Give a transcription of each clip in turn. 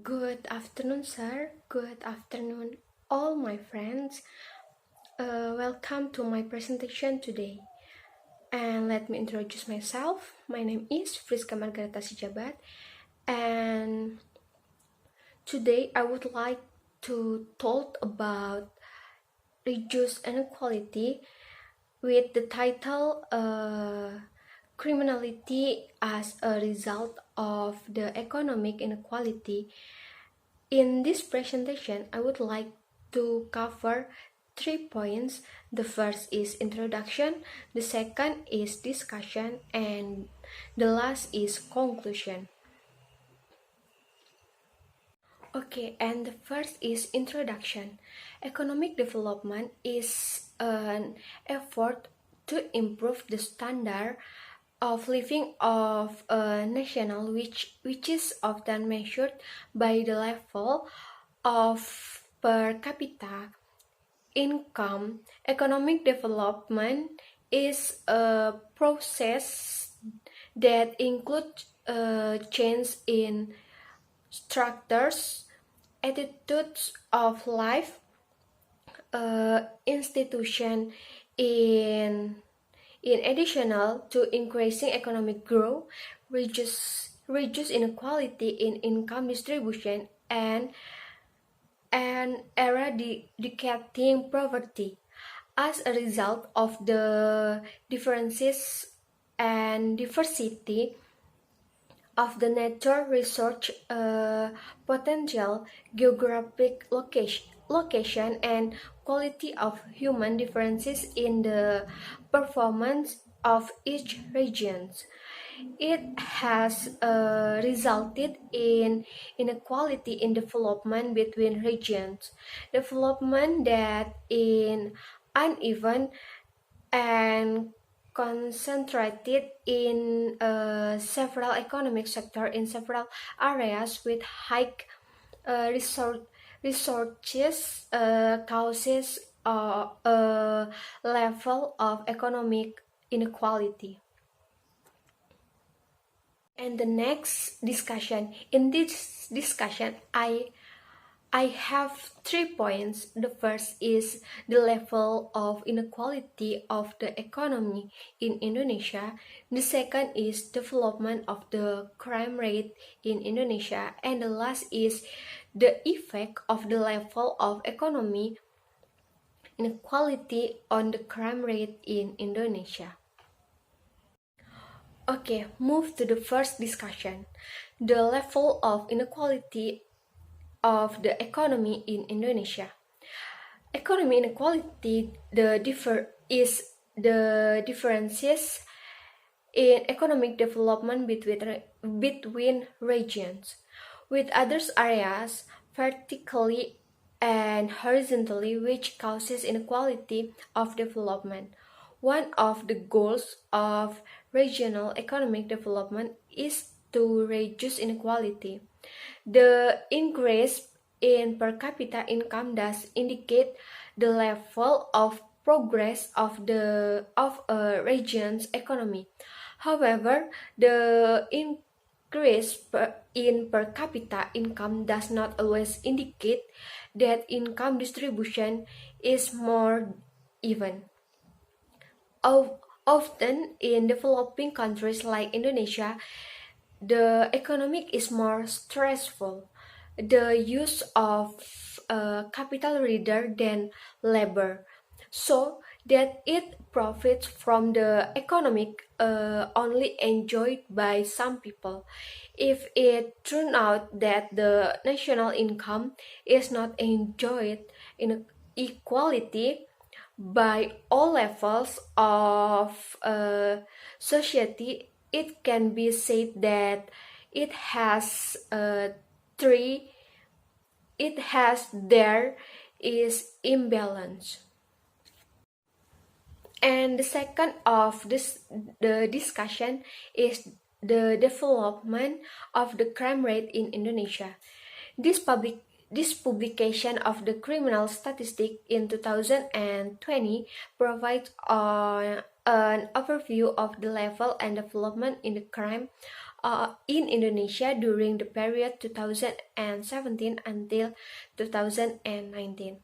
Good afternoon, sir. Good afternoon, all my friends. Welcome to my presentation today. And let me introduce myself. My name is Prisca M.Sijabat-17111016, and today I would like to talk about reduce inequality with the title Criminality as a Result of the Economic Inequality. In this presentation, I would like to cover 3 points. The first is introduction, the second is discussion, and the last is conclusion. Okay, and the first is introduction. Economic development is an effort to improve the standard of living of a national which is often measured by the level of per capita income. Economic development is a process that includes change in structures, attitudes of life, institution. In addition to increasing economic growth, reduce inequality in income distribution, and eradicating poverty. As a result of the differences and diversity of the nature resource potential, geographic location, and quality of human differences in the performance of each region. It has resulted in inequality in development between regions, development that is uneven and concentrated in several economic sectors in several areas with high resources causes a level of economic inequality. And the next discussion, in this discussion, I have 3 points. The first is the level of inequality of the economy in Indonesia. The second is development of the crime rate in Indonesia. And the last is the effect of the level of economy inequality on the crime rate in Indonesia. Okay, move to the first discussion. The level of inequality of the economy in Indonesia. Economy inequality is the differences in economic development between regions, with other areas vertically and horizontally, which causes inequality of development. One of the goals of regional economic development is to reduce inequality. The increase in per capita income does indicate the level of progress of a region's economy. However, the increase in per capita income does not always indicate that income distribution is more even. Often in developing countries like Indonesia, the economic is more stressful. The use of capital rather than labor, so that it profits from the economic only enjoyed by some people. If it turns out that the national income is not enjoyed in equality by all levels of society, it can be said that it has there is imbalance. And the second of the discussion is the development of the crime rate in Indonesia. This publication of the criminal statistic in 2020 provides an overview of the level and development in the crime in Indonesia during the period 2017 until 2019.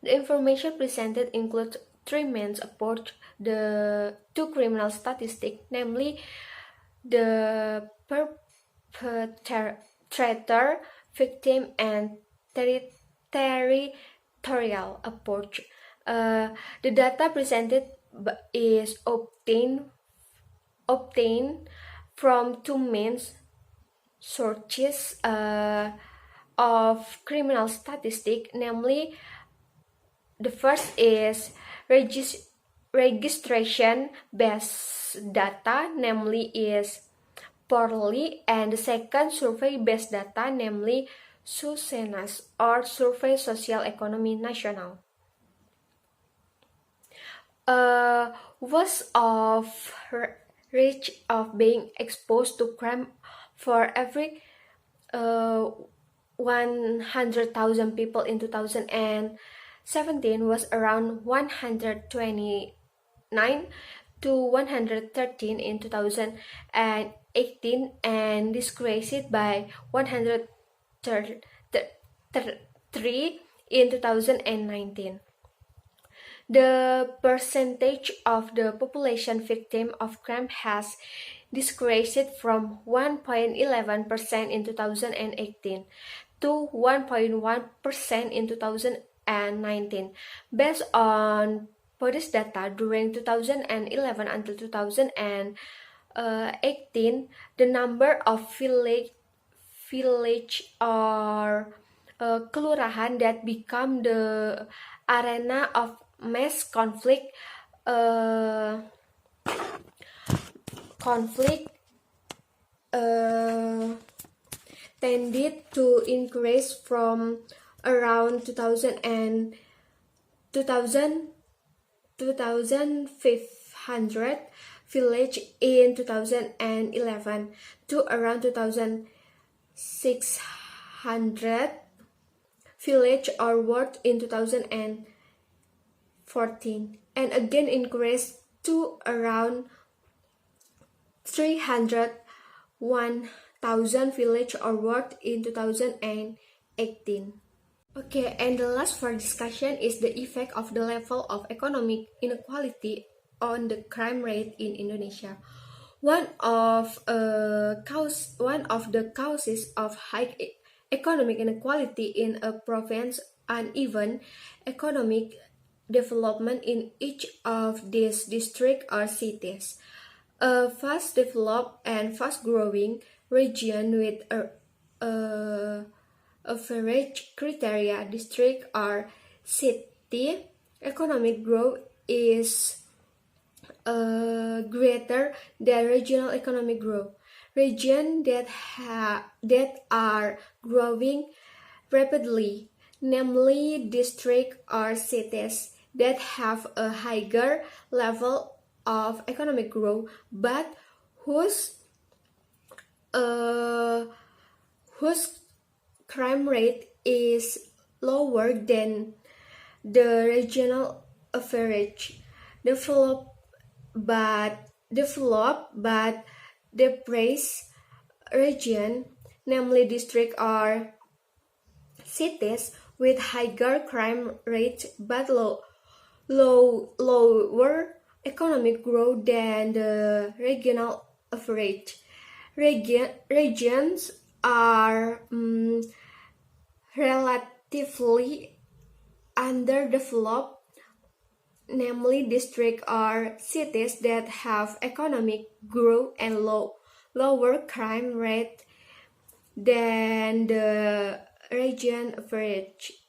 The information presented includes three main approaches to criminal statistics, namely the perpetrator, victim, and territorial approach. The data presented is obtained from two main sources of criminal statistics, namely the first is registration-based data, namely is Portly, and the second survey-based data, namely SUSENAS or Survey Social Economy Nasional. Was of risk of being exposed to crime for every 100,000 people in 2017 was around 129 to 113 in 2018 and decreased by 103 in 2019. The percentage of the population victim of crime has decreased from 1.11% in 2018 to 1.1% in 2019. Based on police data during 2011 until 2018, the number of village or kelurahan that become the arena of mass conflict tended to increase from around 2,500 village in 2011 to around 2,600 village or ward in 2014, and again increased to around 301,000 village or ward in 2018. Okay, and the last for discussion is the effect of the level of economic inequality on the crime rate in Indonesia. One of the causes of high economic inequality in a province uneven economic development in each of these districts or cities. A fast developed and fast growing region with average criteria district or city economic growth is greater than regional economic growth. Regions that are growing rapidly, namely districts or cities that have a higher level of economic growth, but whose crime rate is lower than the regional average. Developed but depressed region, namely district or cities with higher crime rate but lower economic growth than the regional average. Regions are relatively underdeveloped, namely districts or cities that have economic growth and lower crime rate than the region average.